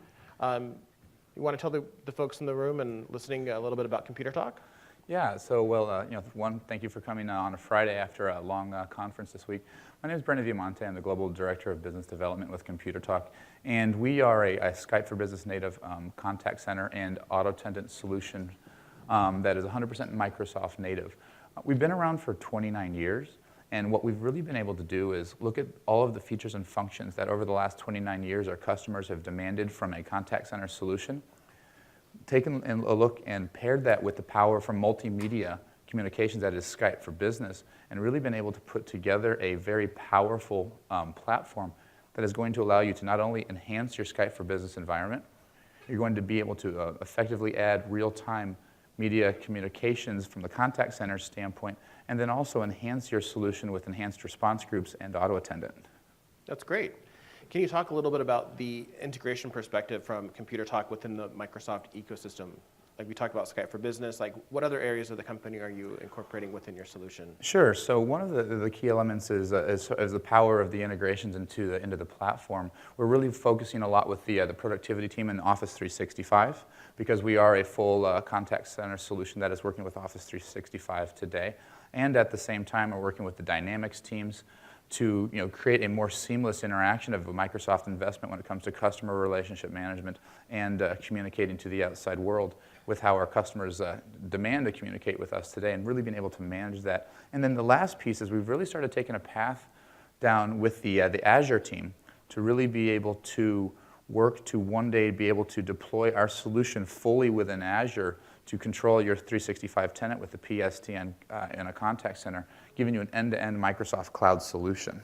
You want to tell the folks in the room and listening a little bit about Computer Talk? Yeah, so, well, one, thank you for coming on a Friday after a long conference this week. My name is Brandon Viamonte. I'm the Global Director of Business Development with Computer Talk, and we are a Skype for Business native contact center and auto attendant solution that is 100% Microsoft native. We've been around for 29 years, and what we've really been able to do is look at all of the features and functions that over the last 29 years our customers have demanded from a contact center solution, taken a look and paired that with the power from multimedia communications, that is Skype for Business, and really been able to put together a very powerful platform that is going to allow you to not only enhance your Skype for Business environment, you're going to be able to effectively add real-time media communications from the contact center standpoint, and then also enhance your solution with enhanced response groups and auto attendant. That's great. Can you talk a little bit about the integration perspective from Computer Talk within the Microsoft ecosystem? Like we talked about Skype for Business, like what other areas of the company are you incorporating within your solution? Sure. So one of the key elements is the power of the integrations into the platform. We're really focusing a lot with the productivity team in Office 365 because we are a full contact center solution that is working with Office 365 today. And at the same time, we're working with the Dynamics teams to create a more seamless interaction of a Microsoft investment when it comes to customer relationship management and communicating to the outside world with how our customers demand to communicate with us today, and really being able to manage that. And then the last piece is we've really started taking a path down with the Azure team to really be able to work to one day be able to deploy our solution fully within Azure to control your 365 tenant with the PSTN in a contact center, giving you an end-to-end Microsoft Cloud solution.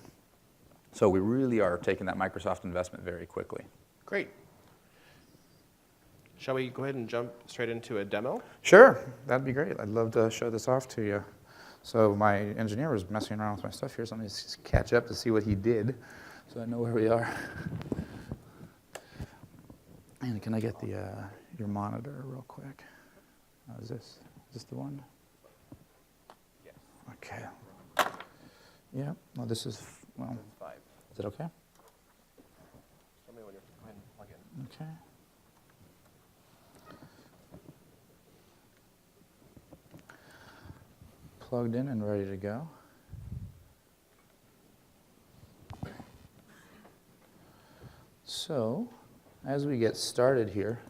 So we really are taking that Microsoft investment very quickly. Great. Shall we go ahead and jump straight into a demo? Sure, that'd be great. I'd love to show this off to you. So my engineer was messing around with my stuff here, so let me just catch up to see what he did so I know where we are. And can I get the your monitor real quick? Is this the one? Yes. Okay. Yeah, well, this is, well, 5. is it okay? Tell me when you're, go ahead and plug in. Okay. Plugged in and ready to go. So, as we get started here,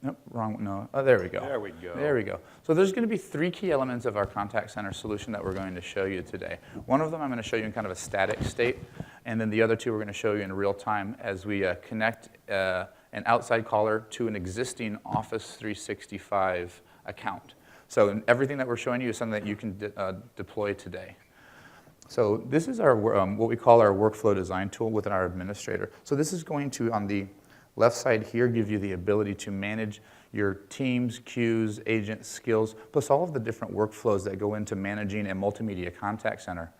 nope, wrong, no, oh, there we go. There we go. There we go. So there's going to be 3 key elements of our contact center solution that we're going to show you today. One of them I'm going to show you in kind of a static state, and then the other 2 we're going to show you in real time as we connect an outside caller to an existing Office 365 account. So everything that we're showing you is something that you can deploy today. So this is our what we call our workflow design tool within our administrator. So this is going to, on the left side here, give you the ability to manage your teams, queues, agents, skills, plus all of the different workflows that go into managing a multimedia contact center.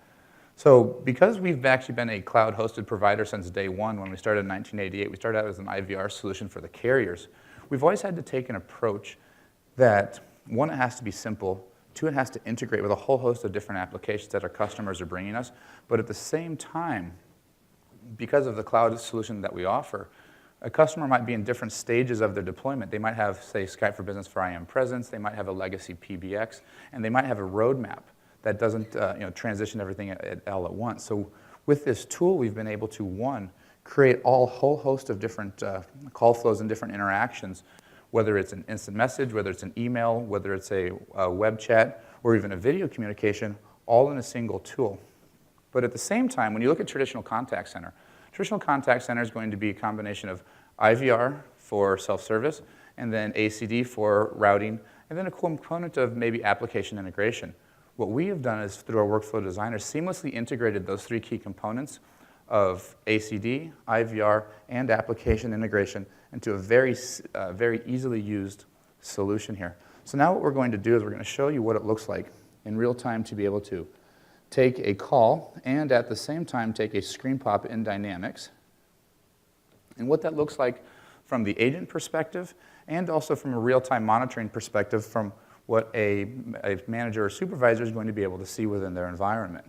So because we've actually been a cloud-hosted provider since day one, when we started in 1988, we started out as an IVR solution for the carriers. We've always had to take an approach that, 1, it has to be simple, 2, it has to integrate with a whole host of different applications that our customers are bringing us, but at the same time, because of the cloud solution that we offer, a customer might be in different stages of their deployment. They might have, say, Skype for Business for IM Presence, they might have a legacy PBX, and they might have a roadmap that doesn't transition everything all at once. So with this tool, we've been able to, 1, create a whole host of different call flows and different interactions, whether it's an instant message, whether it's an email, whether it's a web chat, or even a video communication, all in a single tool. But at the same time, when you look at traditional contact center is going to be a combination of IVR for self-service, and then ACD for routing, and then a component of maybe application integration. What we have done is, through our workflow designer, seamlessly integrated those 3 key components of ACD, IVR, and application integration into a very easily used solution here. So now what we're going to do is we're going to show you what it looks like in real time to be able to take a call and at the same time take a screen pop in Dynamics, and what that looks like from the agent perspective and also from a real-time monitoring perspective from what a manager or supervisor is going to be able to see within their environment.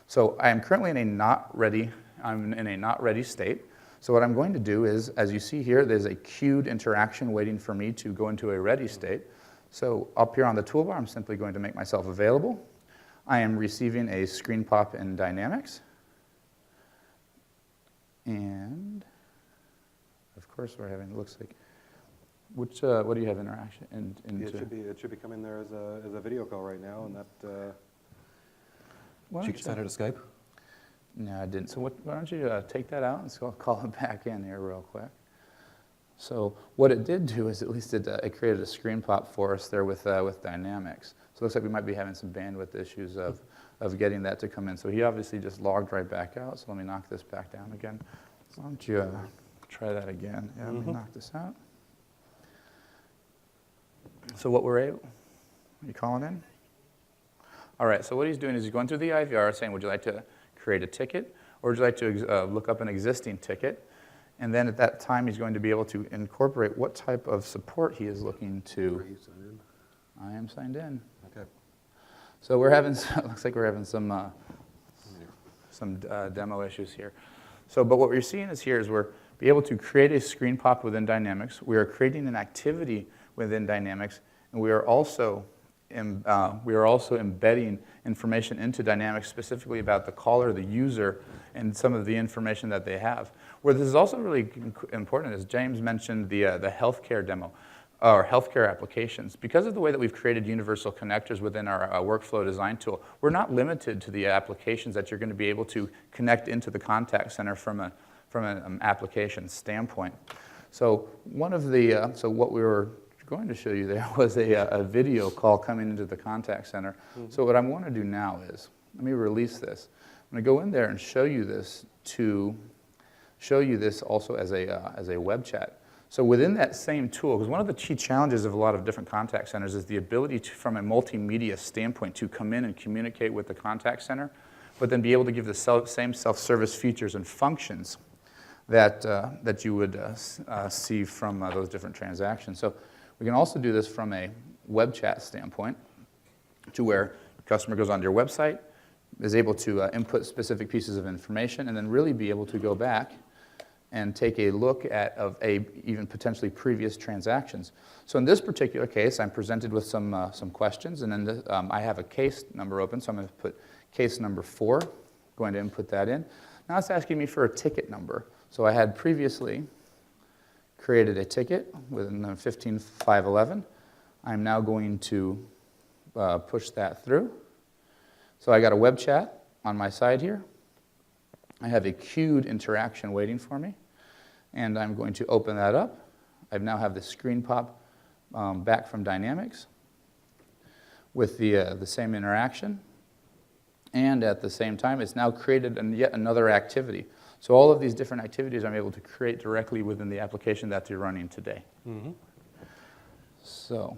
So I am currently in a not ready state. So what I'm going to do is, as you see here, there's a queued interaction waiting for me to go into a ready state. So up here on the toolbar, I'm simply going to make myself available. I am receiving a screen pop in Dynamics. And of course we're having, it looks like, what do you have interaction into? It should be coming there as a video call right now, and that. Why She don't can send her to Skype. No, I didn't. So why don't you take that out and so I'll call it back in here real quick. So what it did do is at least it created a screen pop for us there with Dynamics. So it looks like we might be having some bandwidth issues of getting that to come in. So he obviously just logged right back out. So let me knock this back down again. Why don't you try that again? Yeah, let me knock this out. So what we're able, are you calling in? All right, so what he's doing is he's going through the IVR saying, would you like to create a ticket, or would you like to look up an existing ticket? And then at that time, he's going to be able to incorporate what type of support he is looking to. Are you signed in? I am signed in. Okay. So we're having, looks like we're having some demo issues here. So, but what we're seeing is here is we're be able to create a screen pop within Dynamics. We are creating an activity within Dynamics, and we are also embedding information into Dynamics specifically about the caller, the user, and some of the information that they have. Where this is also really important, as James mentioned, the healthcare demo, or healthcare applications. Because of the way that we've created universal connectors within our workflow design tool, we're not limited to the applications that you're going to be able to connect into the contact center from an application standpoint. So one of the, so what we were going to show you there was a video call coming into the contact center. Mm-hmm. So what I want to do now is, let me release this. I'm going to go in there and show you this also as a web chat. So within that same tool, because one of the key challenges of a lot of different contact centers is the ability to, from a multimedia standpoint, to come in and communicate with the contact center, but then be able to give the same self-service features and functions that you would see from those different transactions. So we can also do this from a web chat standpoint, to where the customer goes onto your website, is able to input specific pieces of information, and then really be able to go back and take a look at even potentially previous transactions. So in this particular case, I'm presented with some questions, and then I have a case number open, so I'm going to put case number 4, going to input that in. Now it's asking me for a ticket number. So I had previously created a ticket with 15511. I'm now going to push that through. So I got a web chat on my side here. I have a queued interaction waiting for me, and I'm going to open that up. I now have the screen pop back from Dynamics with the same interaction, and at the same time, it's now created yet another activity. So all of these different activities I'm able to create directly within the application that you're running today. Mm-hmm. So,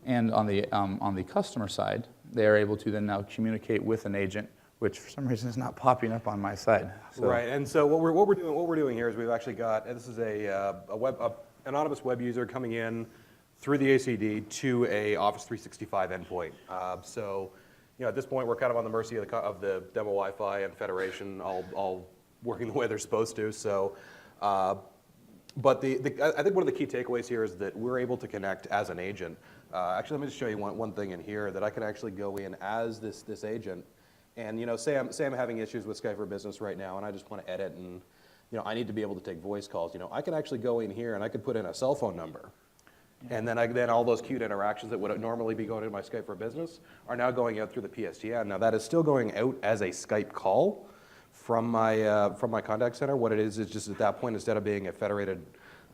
and on the customer side, they are able to then now communicate with an agent, which for some reason is not popping up on my side. So. Right, and so what we're doing here is we've actually got, this is an anonymous web user coming in through the ACD to a Office 365 endpoint. So, at this point we're kind of on the mercy of the demo Wi-Fi and Federation, all working the way they're supposed to. So, but I think one of the key takeaways here is that we're able to connect as an agent. Actually, let me just show you one thing in here that I can actually go in as this agent. And say I'm having issues with Skype for Business right now, and I just want to edit, and I need to be able to take voice calls. I can actually go in here and I could put in a cell phone number, and then all those queued interactions that would normally be going into my Skype for Business are now going out through the PSTN. Now that is still going out as a Skype call from my contact center. What it is just at that point, instead of being a federated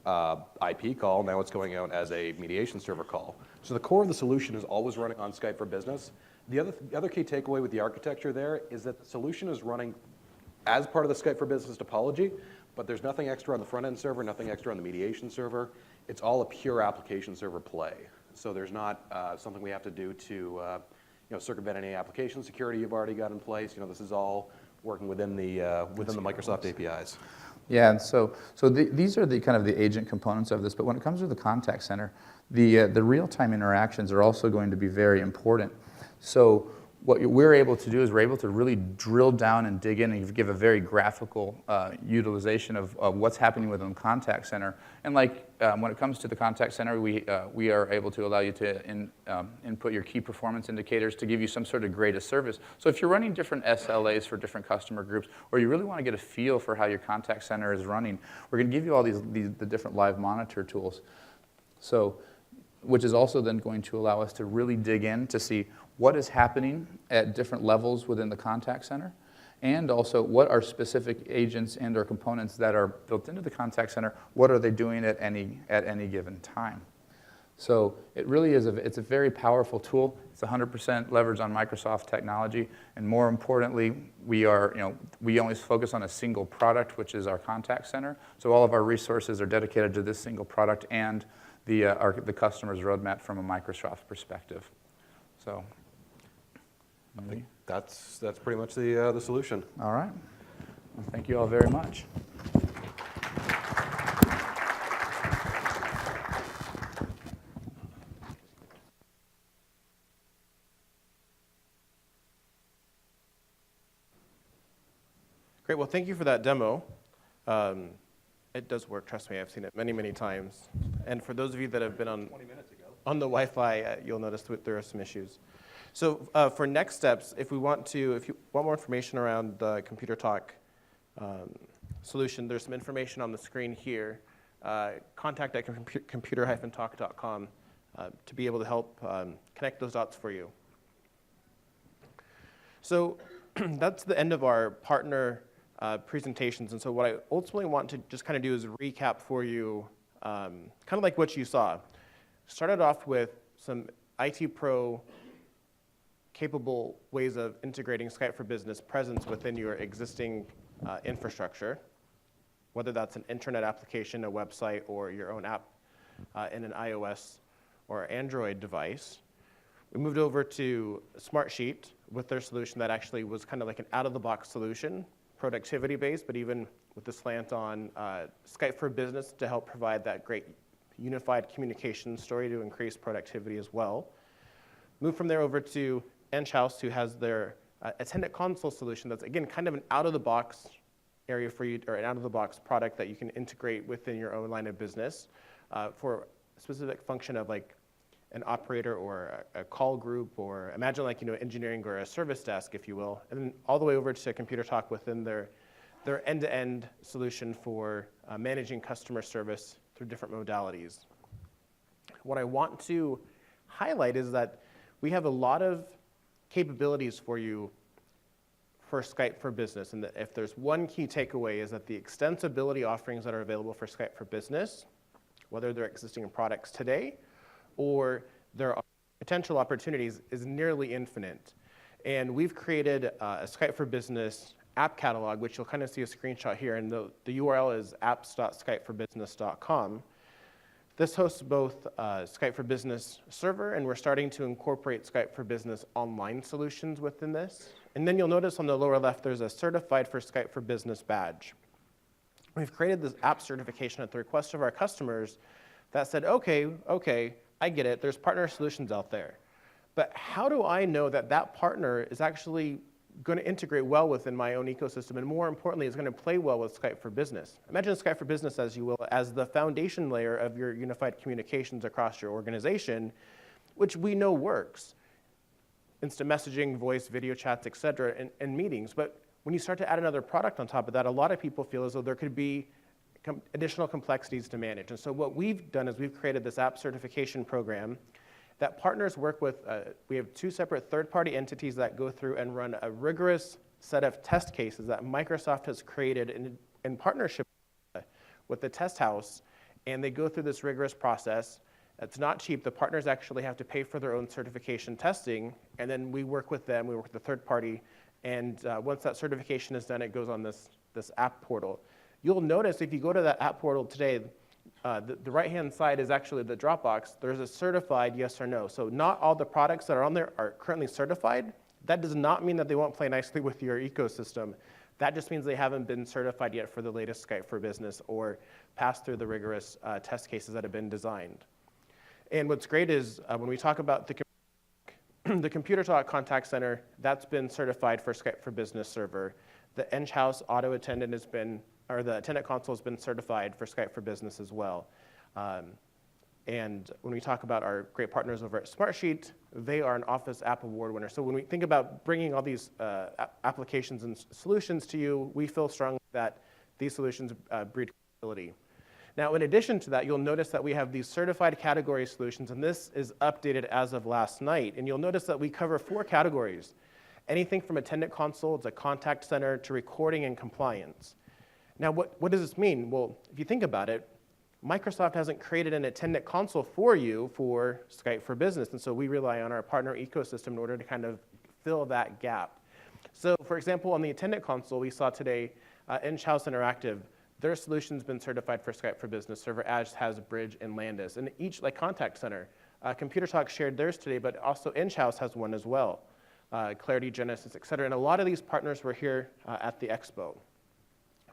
IP call, now it's going out as a mediation server call. So the core of the solution is always running on Skype for Business. The other key takeaway with the architecture there is that the solution is running as part of the Skype for Business topology, but there's nothing extra on the front-end server, nothing extra on the mediation server. It's all a pure application server play. So there's not something we have to do to circumvent any application security you've already got in place. This is all working within the Microsoft APIs. Yeah, and so these are the kind of the agent components of this, but when it comes to the contact center, the real-time interactions are also going to be very important. So what we're able to do is we're able to really drill down and dig in and give a very graphical utilization of what's happening within the contact center. And when it comes to the contact center, we are able to allow you to input your key performance indicators to give you some sort of grade of service. So if you're running different SLAs for different customer groups, or you really want to get a feel for how your contact center is running, we're going to give you all the different live monitor tools. So, which is also then going to allow us to really dig in to see what is happening at different levels within the contact center, and also what are specific agents and or components that are built into the contact center, what are they doing at any given time. So it really is it's a very powerful tool. It's 100% leveraged on Microsoft technology, and more importantly, we only focus on a single product, which is our contact center. So all of our resources are dedicated to this single product and the customer's roadmap from a Microsoft perspective. So I think that's pretty much the solution. all right. Well, thank you all very much. Great, well, thank you for that demo. It does work, trust me, I've seen it many, many times. And for those of you that have been on 20 minutes ago. On the Wi-Fi, you'll notice that there are some issues. So for next steps, if you want more information around the Computer Talk solution, there's some information on the screen here. Contact at computer-talk.com to be able to help connect those dots for you. So that's the end of our partner presentations. And so what I ultimately want to just kind of do is recap for you kind of like what you saw. Started off with some IT Pro capable ways of integrating Skype for Business presence within your existing infrastructure, whether that's an internet application, a website, or your own app in an iOS or Android device. We moved over to Smartsheet with their solution that actually was kind of like an out-of-the-box solution, productivity-based, but even with the slant on Skype for Business to help provide that great unified communication story to increase productivity as well. Moved from there over to Enchhouse, who has their attendant console solution that's, again, kind of an out-of-the-box area for you, or an out-of-the-box product that you can integrate within your own line of business for a specific function of like an operator or a call group, or imagine like, engineering or a service desk, if you will, and then all the way over to Computer Talk within their end-to-end solution for managing customer service through different modalities. What I want to highlight is that we have a lot of capabilities for you for Skype for Business, and that if there's one key takeaway is that the extensibility offerings that are available for Skype for Business, whether they're existing products today or their potential opportunities, is nearly infinite. And we've created a Skype for Business app catalog, which you'll kind of see a screenshot here, and the URL is apps.skypeforbusiness.com. This hosts both Skype for Business server, and we're starting to incorporate Skype for Business online solutions within this. And then you'll notice on the lower left, there's a Certified for Skype for Business badge. We've created this app certification at the request of our customers that said, okay, I get it, there's partner solutions out there. But how do I know that that partner is actually going to integrate well within my own ecosystem, and more importantly, is going to play well with Skype for Business? Imagine Skype for Business, as you will, as the foundation layer of your unified communications across your organization, which we know works. Instant messaging, voice, video chats, et cetera, and meetings. But when you start to add another product on top of that, a lot of people feel as though there could be additional complexities to manage. And so what we've done is we've created this app certification program that partners work with. We have two separate third-party entities that go through and run a rigorous set of test cases that Microsoft has created in partnership with the test house, and they go through this rigorous process. It's not cheap. The partners actually have to pay for their own certification testing, and then we work with them, we work with the third party, and once that certification is done, it goes on this app portal. You'll notice if you go to that app portal today, the right-hand side is actually the Dropbox. There's a certified yes or no. So not all the products that are on there are currently certified. That does not mean that they won't play nicely with your ecosystem. That just means they haven't been certified yet for the latest Skype for Business or passed through the rigorous test cases that have been designed. And what's great is when we talk about the Computer Talk Contact Center, that's been certified for Skype for Business server. The Enchhouse Auto Attendant has been, or the Attendant Console has been certified for Skype for Business as well. And when we talk about our great partners over at Smartsheet, they are an Office App Award winner. So when we think about bringing all these applications and solutions to you, we feel strongly that these solutions breed credibility. Now, in addition to that, you'll notice that we have these certified category solutions, and this is updated as of last night. And you'll notice that we cover 4 categories: anything from attendant console to contact center to recording and compliance. Now, what does this mean? Well, if you think about it, Microsoft hasn't created an attendant console for you for Skype for Business, and so we rely on our partner ecosystem in order to kind of fill that gap. So, for example, on the attendant console, we saw today Enchhouse Interactive. Their solution's been certified for Skype for Business server, as has Bridge and Landis. And each, like Contact Center, Computer Talk shared theirs today, but also Enchhouse has one as well. Clarity, Genesis, et cetera. And a lot of these partners were here at the expo.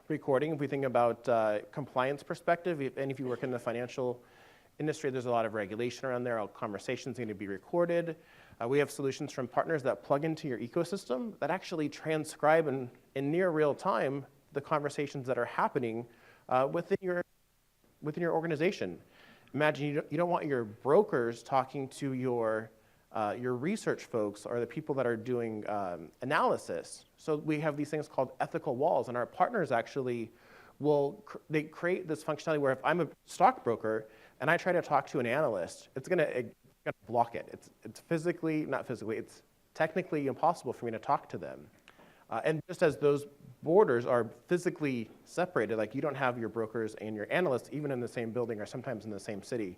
Recording, if we think about compliance perspective, and if you work in the financial industry, there's a lot of regulation around there. All conversations need to be recorded. We have solutions from partners that plug into your ecosystem that actually transcribe in near real time the conversations that are happening within your organization. Imagine you don't want your brokers talking to your research folks or the people that are doing analysis. So we have these things called ethical walls, and our partners actually they create this functionality where if I'm a stockbroker and I try to talk to an analyst, it's gonna block it. It's it's technically impossible for me to talk to them. And just as those borders are physically separated, like you don't have your brokers and your analysts even in the same building or sometimes in the same city,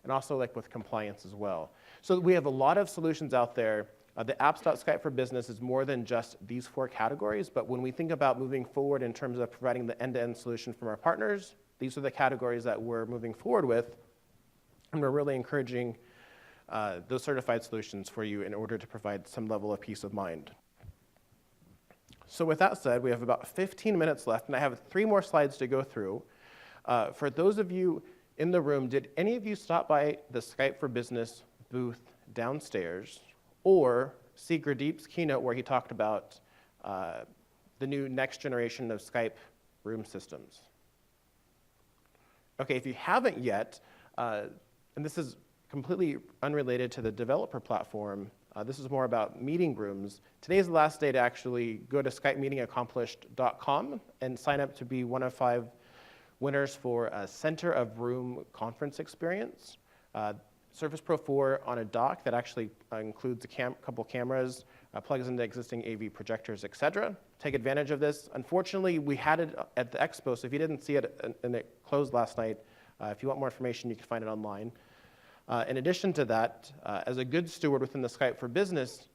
and also like with compliance as well. So we have a lot of solutions out there The apps.skype for Business is more than just these 4 categories, but when we think about moving forward in terms of providing the end-to-end solution from our partners, these are the categories that we're moving forward with, and we're really encouraging those certified solutions for you in order to provide some level of peace of mind. So with that said, we have about 15 minutes left, and I have 3 more slides to go through. For those of you in the room, did any of you stop by the Skype for Business booth downstairs or see Gurdeep's keynote where he talked about the new next generation of Skype room systems? Okay, if you haven't yet, and this is completely unrelated to the developer platform, this is more about meeting rooms. Today's the last day to actually go to skypemeetingaccomplished.com and sign up to be one of 5 winners for a Center of Room conference experience. Surface Pro 4 on a dock that actually includes a couple cameras, plugs into existing AV projectors, etc. Take advantage of this. Unfortunately, we had it at the expo, so if you didn't see it and it closed last night, if you want more information, you can find it online. In addition to that, as a good steward within the Skype for Business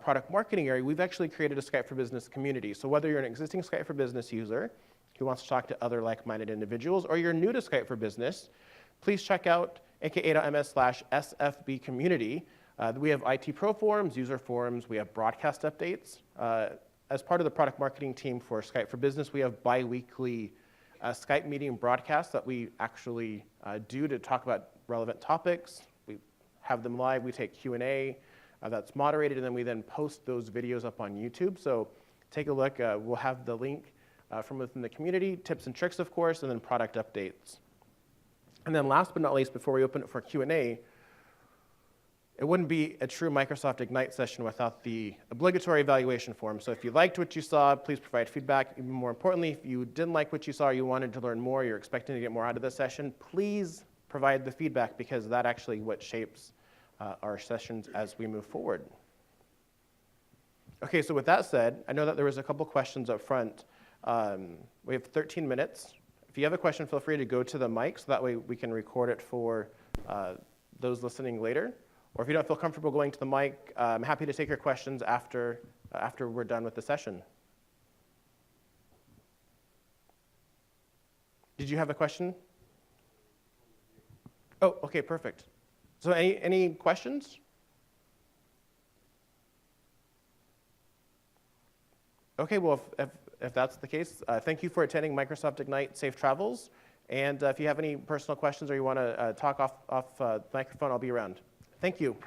product marketing area, we've actually created a Skype for Business community. So whether you're an existing Skype for Business user who wants to talk to other like-minded individuals, or you're new to Skype for Business, please check out aka.ms/SFB community. We have IT Pro forums, user forums, we have broadcast updates. As part of the product marketing team for Skype for Business, we have bi-weekly Skype meeting broadcasts that we actually do to talk about relevant topics. We have them live, we take Q&A that's moderated, and then we post those videos up on YouTube. So take a look, we'll have the link from within the community, tips and tricks, of course, and then product updates. And then last but not least, before we open it for Q&A, it wouldn't be a true Microsoft Ignite session without the obligatory evaluation form. So if you liked what you saw, please provide feedback. Even more importantly, if you didn't like what you saw, or you wanted to learn more, you're expecting to get more out of this session, please provide the feedback, because that actually what shapes our sessions as we move forward. Okay, so with that said, I know that there was a couple questions up front. We have 13 minutes. If you have a question, feel free to go to the mic, so that way we can record it for those listening later. Or if you don't feel comfortable going to the mic, I'm happy to take your questions after we're done with the session. Did you have a question? Oh, okay, perfect. So any questions? Okay, well, if that's the case, thank you for attending Microsoft Ignite. Safe travels. And if you have any personal questions or you want to talk off the microphone, I'll be around. Thank you.